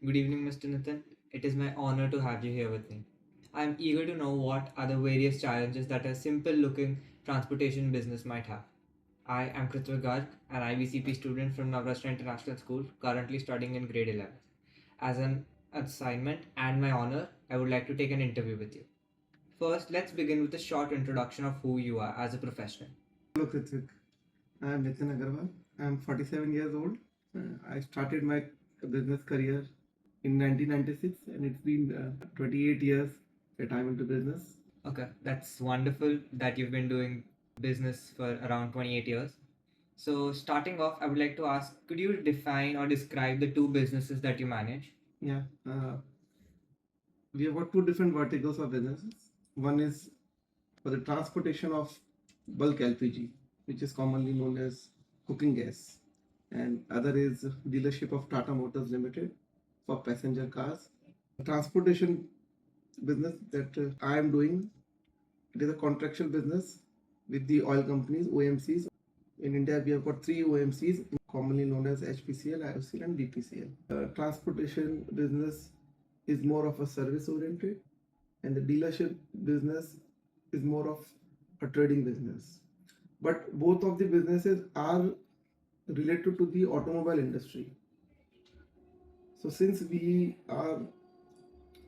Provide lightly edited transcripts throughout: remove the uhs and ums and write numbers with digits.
Good evening, Mr. Nitin. It is my honor to have you here with me. I am eager to know what are the various challenges that a simple looking transportation business might have. I am Kritvik Garg, an IBCP student from Navrastra International School, currently studying in grade 11. As an assignment and my honor, I would like to take an interview with you. First, let's begin with a short introduction of who you are as a professional. Hello Kritvik, I am Nitin Agarwal. I am 47 years old. I started my business career in 1996 and it's been 28 years that I'm into business. Okay, that's wonderful that you've been doing business for around 28 years. So, starting off, I would like to ask, could you define or describe the two businesses that you manage? Yeah, we have got two different verticals of businesses. One is for the transportation of bulk LPG, which is commonly known as cooking gas, and other is dealership of Tata Motors Limited for passenger cars. Transportation business that I am doing, it is a contractual business with the oil companies, OMCs. In India, we have got three OMCs, commonly known as HPCL, IOCL, and BPCL. Transportation business is more of a service oriented, and the dealership business is more of a trading business. But both of the businesses are related to the automobile industry. So since we are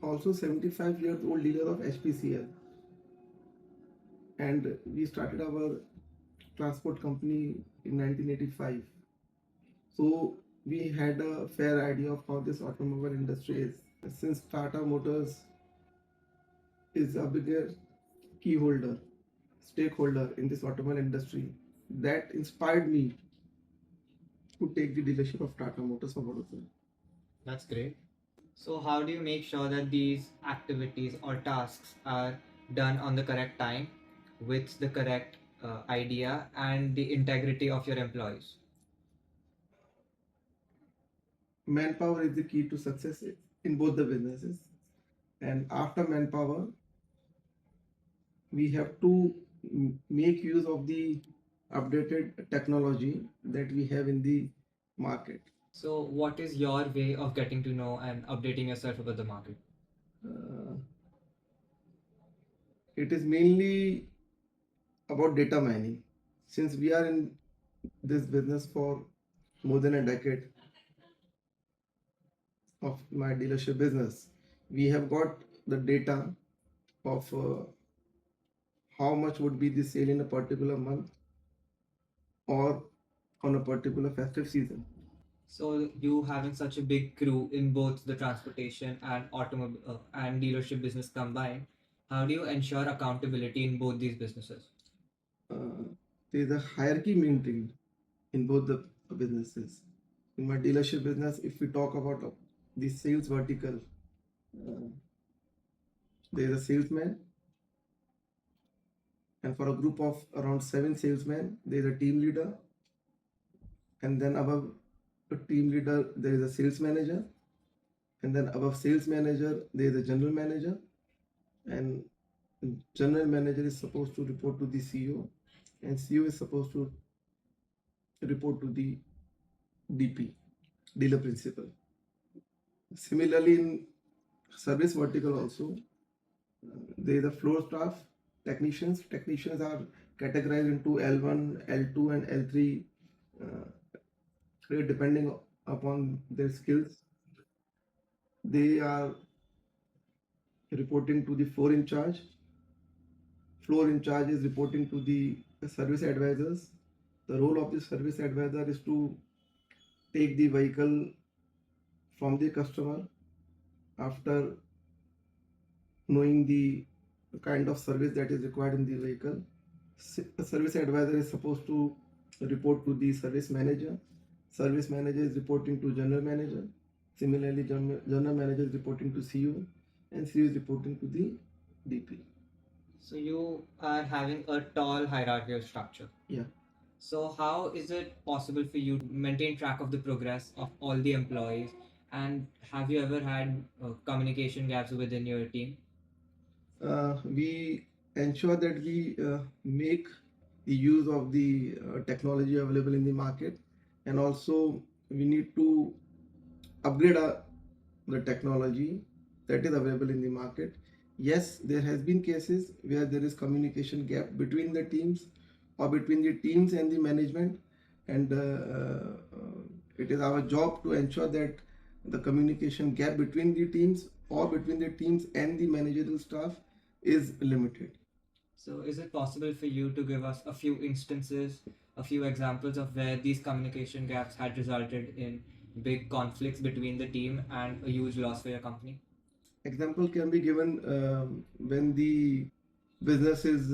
also 75 years old dealer of HPCL, and we started our transport company in 1985, so we had a fair idea of how this automobile industry is. Since Tata Motors is a bigger key holder, stakeholder in this automobile industry, that inspired me to take the dealership of Tata Motors for Vadodara. That's great. So, how do you make sure that these activities or tasks are done on the correct time with the correct idea and the integrity of your employees? Manpower is the key to success in both the businesses. And after manpower, we have to make use of the updated technology that we have in the market. So, what is your way of getting to know and updating yourself about the market? Uh, it is mainly about data mining. Since we are in this business for more than a decade of my dealership business, we have got the data of how much would be the sale in a particular month or on a particular festive season. So, you having such a big crew in both the transportation and automobile and dealership business combined, how do you ensure accountability in both these businesses? Uh, there is a hierarchy maintained in both the businesses. In my dealership business, if we talk about the sales vertical, uh, there is a salesman, and for a group of around 7 salesmen, there is a team leader, and then above the team leader, there is a sales manager, and then above sales manager, there is a general manager, and general manager is supposed to report to the CEO, and CEO is supposed to report to the DP, dealer principal. Similarly, in service vertical also, there is a floor staff, technicians. Technicians are categorized into L1, L2, and L3, depending upon their skills. They are reporting to the floor in charge. Floor in charge is reporting to the service advisors. The role of the service advisor is to take the vehicle from the customer after knowing the kind of service that is required in the vehicle. A service advisor is supposed to report to the service manager. Service manager is reporting to general manager. Similarly, general manager is reporting to CEO, and CEO is reporting to the DP. So, you are having a tall hierarchical structure. Yeah. So, how is it possible for you to maintain track of the progress of all the employees? And have you ever had communication gaps within your team? We ensure that we make the use of the technology available in the market, and also we need to upgrade the technology that is available in the market. Yes, there has been cases where there is communication gap between the teams or between the teams and the management, and it is our job to ensure that the communication gap between the teams or between the teams and the managerial staff is limited. So, is it possible for you to give us a few instances, a few examples of where these communication gaps had resulted in big conflicts between the team and a huge loss for your company? Example can be given when the business is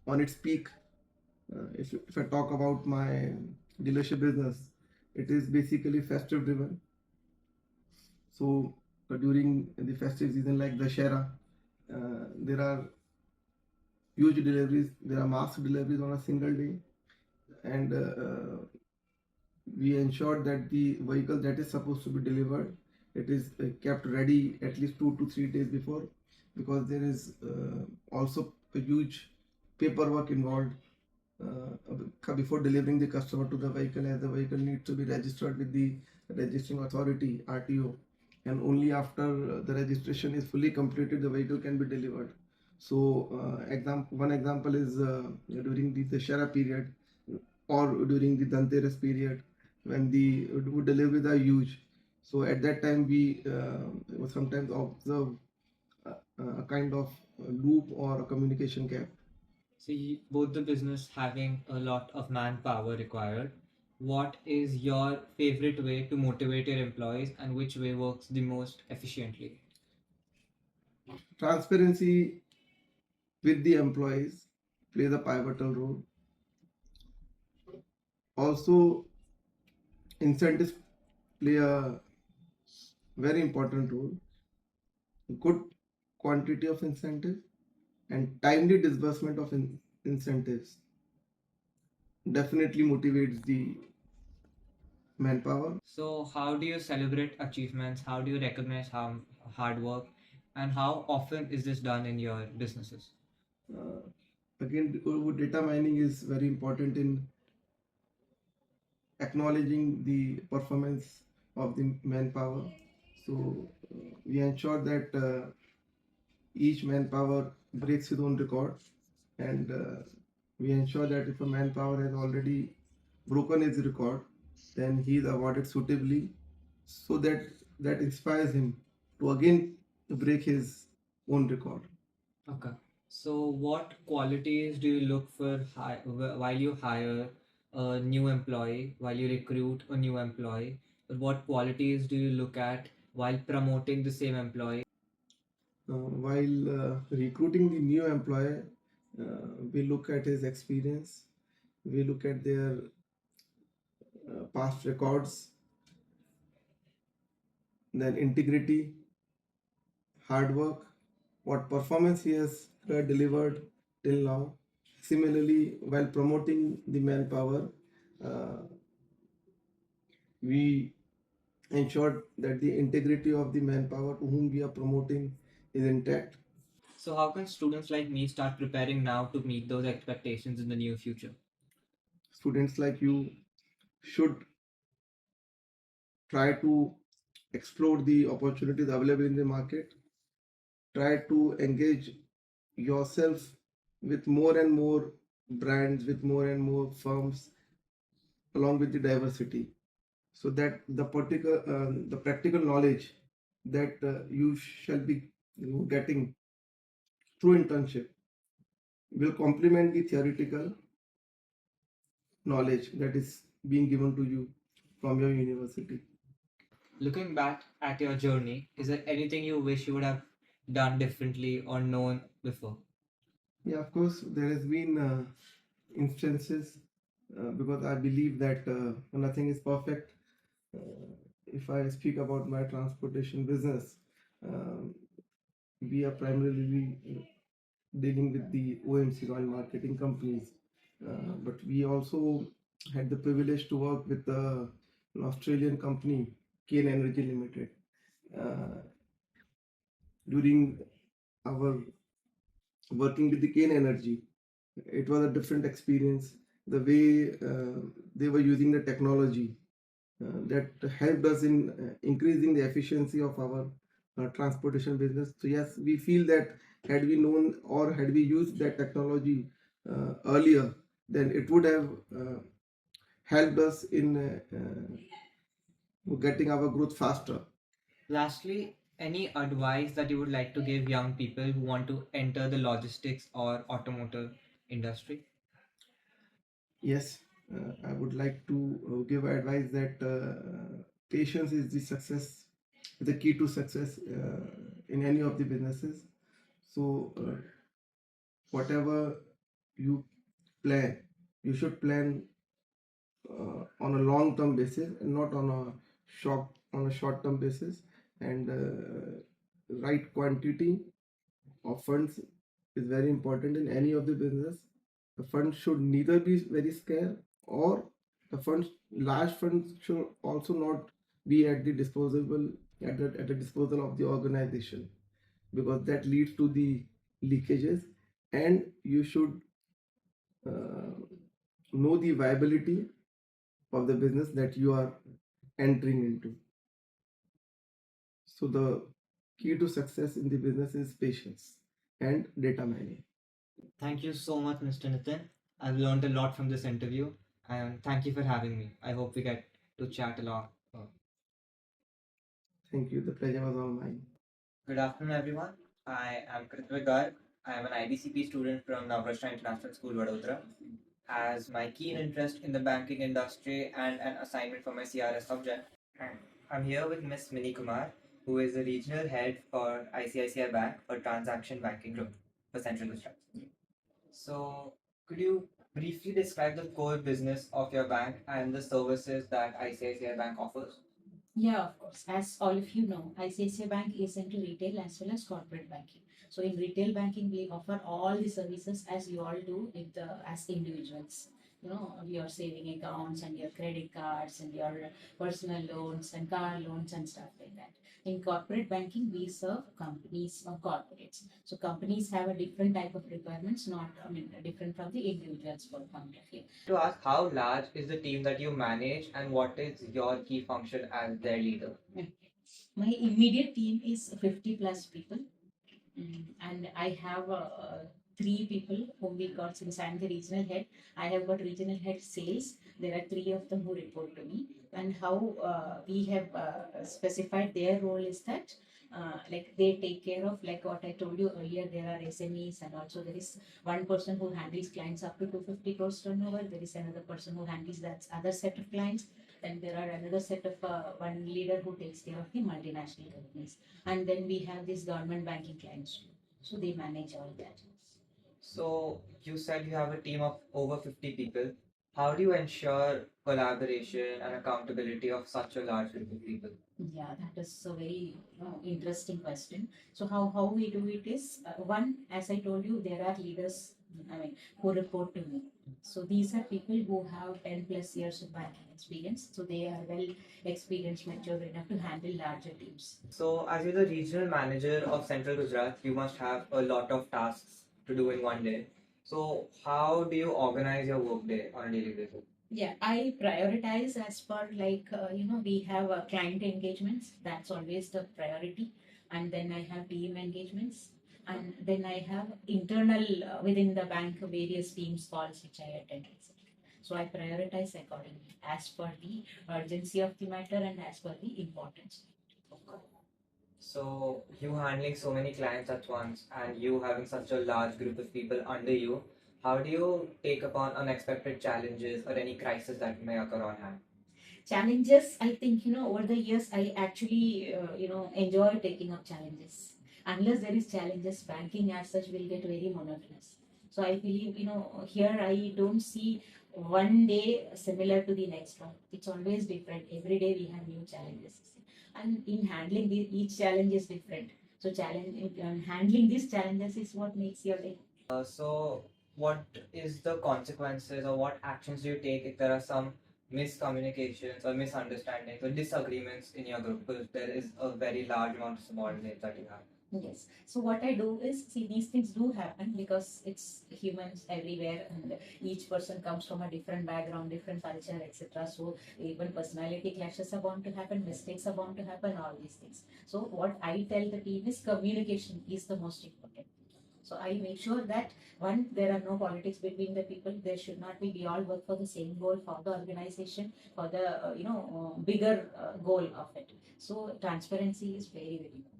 on its peak. If I talk about my dealership business, it is basically festive driven. So during the festive season like Dashera, there are huge deliveries, there are mass deliveries on a single day, and we ensure that the vehicle that is supposed to be delivered, it is kept ready at least 2 to 3 days before, because there is also a huge paperwork involved before delivering the customer to the vehicle, as the vehicle needs to be registered with the registering authority RTO, and only after the registration is fully completed the vehicle can be delivered. So one example is during the Dashera period or during the Dhanteras period, when the deliveries are huge. So at that time we sometimes observe a kind of loop or a communication gap. See, both the business having a lot of manpower required, what is your favorite way to motivate your employees and which way works the most efficiently? Transparency with the employees plays a pivotal role. Also, incentives play a very important role. Good quantity of incentive and timely disbursement of incentives definitely motivates the manpower. So, how do you celebrate achievements? How do you recognize hard work? And how often is this done in your businesses? Uh, Again, data mining is very important in acknowledging the performance of the manpower. So we ensure that each manpower breaks his own record, and we ensure that if a manpower has already broken his record, then he is awarded suitably, so that that inspires him to again break his own record. Okay. So, what qualities do you look for while you hire a new employee, while you recruit a new employee? What qualities do you look at while promoting the same employee? While recruiting the new employee, we look at his experience, we look at their past records, then integrity, hard work, what performance he has delivered till now. Similarly, while promoting the manpower, uh, we ensure that the integrity of the manpower to whom we are promoting is intact. So, how can students like me start preparing now to meet those expectations in the near future? Students like you should try to explore the opportunities available in the market, try to engage yourself with more and more brands, with more and more firms, along with the diversity, so that the practical knowledge that you shall be getting through internship will complement the theoretical knowledge that is being given to you from your university. Looking back at your journey, is there anything you wish you would have done differently or known before? Yeah, of course, there has been instances, because I believe that nothing is perfect. If I speak about my transportation business, um, we are primarily dealing with the OMCs, oil marketing companies, but we also had the privilege to work with an Australian company, Kane Energy Limited. Uh, During our working with the Kane Energy, it was a different experience. The way they were using the technology, that helped us in increasing the efficiency of our transportation business. So yes, we feel that had we known or had we used that technology earlier, then it would have helped us in getting our growth faster. Lastly, any advice that you would like to give young people who want to enter the logistics or automotive industry? Yes, I would like to give advice that patience is the key to success in any of the businesses. So, whatever you plan, you should plan on a long term basis and not on a short term basis. And right quantity of funds is very important in any of the business. The funds should neither be very scarce or the funds large funds should also not be at the disposal of the organization, because that leads to the leakages. And you should uh, know the viability of the business that you are entering into. So the key to success in the business is patience and data mining. Thank you so much, Mr. Nitin. I've learned a lot from this interview, and thank you for having me. I hope we get to chat a lot. Thank you. The pleasure was all mine. Good afternoon, everyone. I am Kritvik Garg. I am an IBCP student from Navrashtra International School, Vadodara. As my keen interest in the banking industry and an assignment for my CRS subject, and I'm here with Miss Mini Kumar, who is the regional head for ICICI Bank for Transaction Banking Group for Central Gujrat. So, could you briefly describe the core business of your bank and the services that ICICI Bank offers? Yeah, of course. As all of you know, ICICI Bank is into retail as well as corporate banking. So in retail banking, we offer all the services as you all do with as individuals. You know, your saving accounts and your credit cards and your personal loans and car loans and stuff like that. In corporate banking, we serve companies or corporates. So companies have a different type of requirements, not different from the individuals for point of view. To ask, how large is the team that you manage and what is your key function as their leader? My immediate team is 50 plus people. And I have three people whom we got since I'm the regional head. I have got regional head sales. There are three of them who report to me. And how we have specified their role is that like they take care of, like what I told you earlier, there are SMEs, and also there is one person who handles clients up to 250 crores turnover. There is another person who handles that other set of clients. Then there are another set of one leader who takes care of the multinational companies, and then we have these government banking clients too. So they manage all that. So, you said you have a team of over 50 people. How do you ensure collaboration and accountability of such a large group of people? Yeah, that is a very interesting question. So how we do it is one, as I told you, there are leaders. I mean, who report to me. So these are people who have 10 plus years of banking experience. So they are well experienced, mature enough to handle larger teams. So, as you're the regional manager of Central Gujarat, you must have a lot of tasks to do in one day. So, how do you organize your workday on a daily basis? Yeah, I prioritize as per like we have client engagements. That's always the priority, and then I have team engagements, and then I have internal within the bank various teams calls which I attend, etc. So I prioritize accordingly as per the urgency of the matter and as per the importance. So, you handling so many clients at once and you having such a large group of people under you, how do you take upon unexpected challenges or any crisis that may occur on hand? Challenges, I think, over the years I actually enjoy taking up challenges. Unless there is challenges, banking as such will get very monotonous. So I believe, here I don't see one day similar to the next one. It's always different. Every day we have new challenges, and in handling each challenge is different. So challenge handling these challenges is what makes your day. So, what is the consequences or what actions do you take if there are some miscommunications or misunderstandings or disagreements in your group? Because there is a very large amount of subordinates that you have. Yes. So what I do is, see, these things do happen because it's humans everywhere, and each person comes from a different background, different culture, etc. So even personality clashes are bound to happen, mistakes are bound to happen, all these things. So what I tell the team is communication is the most important. So I make sure that one, there are no politics between the people. There should not be. We all work for the same goal, for the organization, for the bigger goal of it. So transparency is very very important.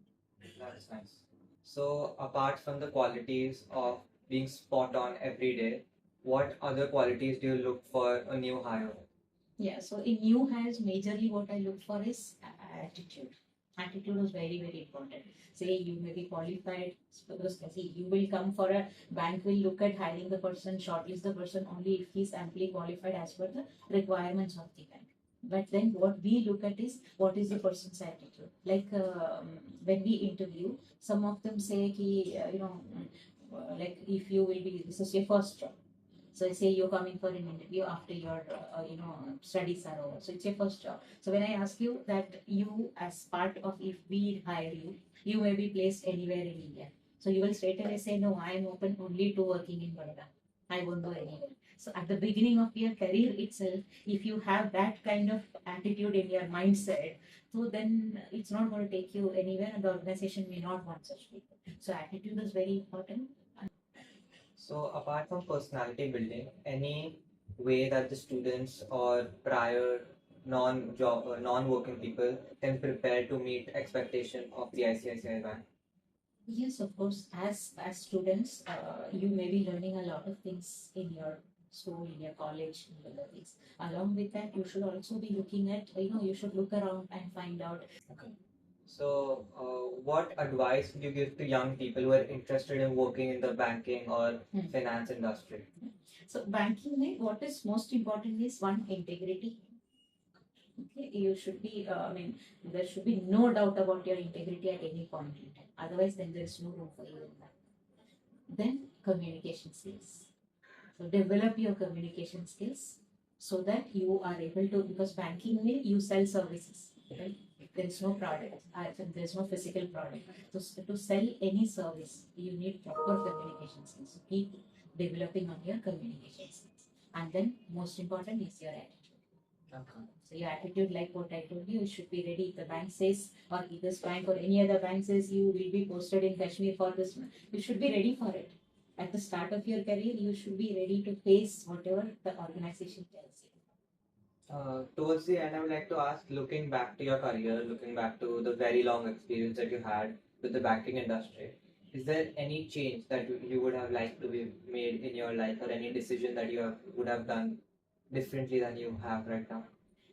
That's nice. So, apart from the qualities of being spot on every day, what other qualities do you look for a new hire? Yeah, so in new hires, majorly what I look for is attitude. Attitude is very, very important. Say you may be qualified, because see, you will come for a bank, will look at hiring the person, shortlist the person only if he's amply qualified as per the requirements of the bank. But then what we look at is what is the person's attitude. Like when we interview, some of them say, ki, like if you will be, this is your first job, so say you're coming for an interview after your studies are over. So it's your first job. So when I ask you that you, as part of, if we hire you, you may be placed anywhere in India. So you will straight away say, no, I am open only to working in Baroda. I won't go anywhere. So at the beginning of your career itself, if you have that kind of attitude in your mindset, so then it's not going to take you anywhere, and the organization may not want such people. So attitude is very important. So, apart from personality building, any way that the students or prior non-job or non-working people can prepare to meet expectation of the ICICI Bank? Yes, of course. As students, you may be learning a lot of things in your school, in your college, and other things. Along with that, you should also be looking at, you should look around and find out. Okay. So, what advice would you give to young people who are interested in working in the banking or Hmm. finance industry? So, banking, mein, what is most important is one, integrity. Okay, you should be, there should be no doubt about your integrity at any point in time. Otherwise, then there is no room for you in that. Then, communication skills. So develop your communication skills so that you are able to, because banking means you sell services, right? There is no product, there is no physical product. So to sell any service, you need proper communication skills. So keep developing on your communication skills. And then most important is your attitude. Okay. So your attitude, like what I told you, should be ready. If the bank says, or if this bank or any other bank says you will be posted in Kashmir for this, you should be ready for it. At the start of your career, you should be ready to face whatever the organization tells you. Towards the end, I would like to ask, looking back to your career, looking back to the very long experience that you had with the banking industry, is there any change that you would have liked to be made in your life, or any decision that would have done differently than you have right now?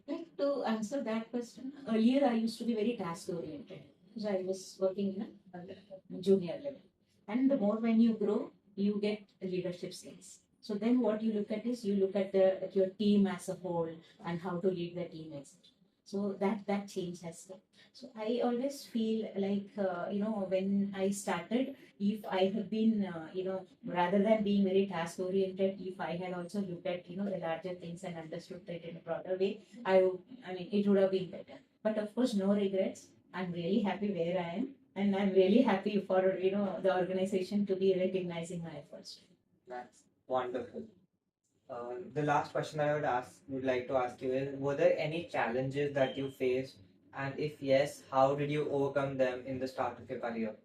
Like, to answer that question, earlier I used to be very task oriented because I was working in a junior level. And the more when you grow, you get leadership skills. So then what you look at is you look at your team as a whole and how to lead the team, etc. So that change has come. So I always feel like when I started, if I have been rather than being very task oriented, if I had also looked at the larger things and understood it in a broader way, it would have been better. But of course, no regrets. I'm really happy where I am, and I'm really happy for the organization to be recognizing my efforts. That's wonderful. The last question I would like to ask you is: were there any challenges that you faced, and if yes, how did you overcome them in the start of your career?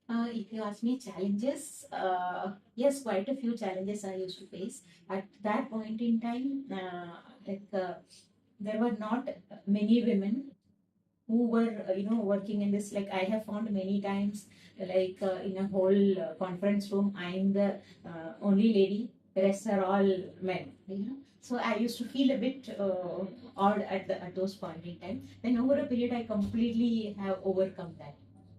If you ask me challenges, yes, quite a few challenges I used to face. At that point in time, there were not many women who were working in this. Like, I have found many times, like in a whole conference room, I'm the only lady, the rest are all men. So I used to feel a bit odd at those point in time. Then over a period, I completely have overcome that,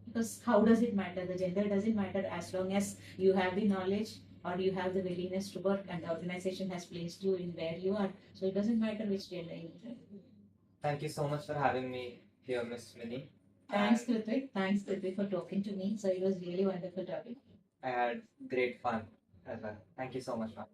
because how does it matter? The gender doesn't matter as long as you have the knowledge or you have the willingness to work, and the organization has placed you in where you are. So it doesn't matter which gender you are. Thank you so much for having me here, Miss Minnie. Thanks, And Kritvik. Thanks, Kritvik, for talking to me. So it was really wonderful talking. I had great fun as well. Thank you so much, ma'am.